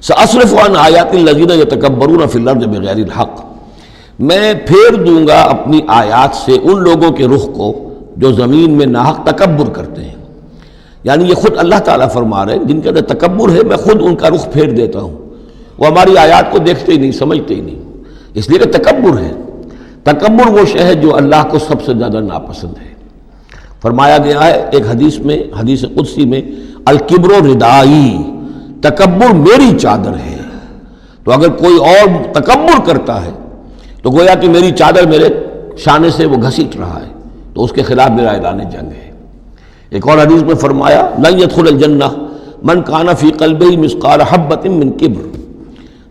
سأصرف عن آیات الذین یتکبرون فی الارض بغیر الحق، میں پھیر دوں گا اپنی آیات سے ان لوگوں کے رخ کو جو زمین میں ناحق تکبر کرتے ہیں. یعنی یہ خود اللہ تعالیٰ فرما رہے ہیں جن کے اندر تکبر ہے میں خود ان کا رخ پھیر دیتا ہوں. وہ ہماری آیات کو دیکھتے ہی نہیں، سمجھتے ہی نہیں، اس لیے کہ تکبر ہے. تکبر وہ شے ہے جو اللہ کو سب سے زیادہ ناپسند ہے. فرمایا گیا ہے ایک حدیث میں، حدیث قدسی میں، الکبر ردائی، تکبر میری چادر ہے. تو اگر کوئی اور تکبر کرتا ہے تو گویا کہ میری چادر میرے شانے سے وہ گھسیٹ رہا ہے، تو اس کے خلاف میرا اعلان جنگ ہے. ایک اور حدیث میں فرمایا لن يدخل الجنہ من کان فی قلبہ مثقال حبۃ من کبر،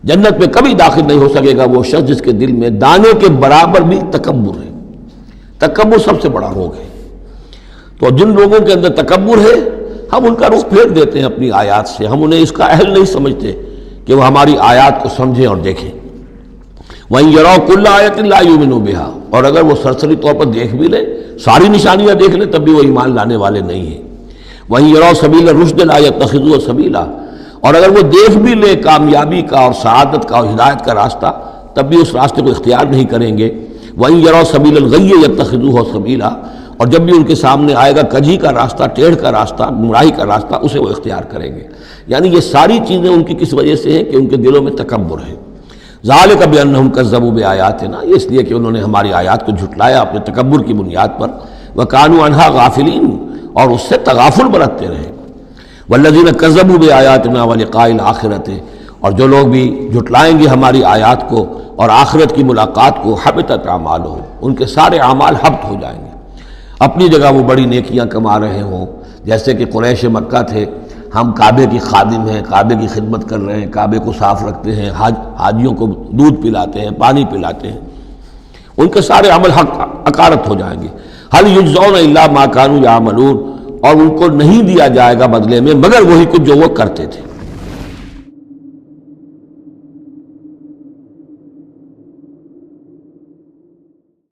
جنت میں کبھی داخل نہیں ہو سکے گا وہ شخص جس کے دل میں دانے کے برابر بھی تکبر ہے. تکبر سب سے بڑا روگ ہے. تو جن لوگوں کے اندر تکبر ہے ہم ان کا رخ پھیر دیتے ہیں اپنی آیات سے، ہم انہیں اس کا اہل نہیں سمجھتے کہ وہ ہماری آیات کو سمجھیں اور دیکھیں. وَإِن يَرَوْا كُلَّ آیَةٍ لَا يُؤْمِنُوا بِهَا، اور اگر وہ سرسری طور پر دیکھ بھی لیں، ساری نشانیاں دیکھ لیں، تب بھی وہ ایمان لانے والے نہیں ہیں. وَإِن يَرَوْا سَبِيلَ الرُّشْدِ لَا يَتَّخِذُوهُ سَبِيلًا، اور اگر وہ دیکھ بھی لیں کامیابی کا اور سعادت کا اور ہدایت کا راستہ، تب بھی اس راستے کو اختیار نہیں کریں گے. وَإِن يَرَوْا سَبِيلَ الْغَيِّ يَتَّخِذُوهُ سَبِيلًا، اور جب بھی ان کے سامنے آئے گا کجھی کا راستہ، ٹیڑھ کا راستہ، گمراہی کا راستہ، اسے وہ اختیار کریں گے. یعنی یہ ساری چیزیں ان کی کس وجہ سے ہیں کہ ان کے دلوں میں تکبر ہے. ذالک بانہم کذبوا بآیاتنا، یہ اس لیے کہ انہوں نے ہماری آیات کو جھٹلایا اپنے تکبر کی بنیاد پر. وکانوا عنہا غافلین، اور اس سے تغافل برتتے رہے. والذین کذبوا بآیاتنا ولقاء الآخرۃ، اور جو لوگ بھی جھٹلائیں گے ہماری آیات کو اور آخرت کی ملاقات کو، حبطت اعمالہم، ان کے سارے اعمال حبط ہو جائیں گے. اپنی جگہ وہ بڑی نیکیاں کما رہے ہوں، جیسے کہ قریش مکہ تھے، ہم کعبے کی خادم ہیں، کعبے کی خدمت کر رہے ہیں، کعبے کو صاف رکھتے ہیں، حاجیوں کو دودھ پلاتے ہیں، پانی پلاتے ہیں، ان کے سارے عمل حقارت ہو جائیں گے. هل یجزون الا ما كانوا یعملون، اور ان کو نہیں دیا جائے گا بدلے میں مگر وہی کچھ جو وہ کرتے تھے.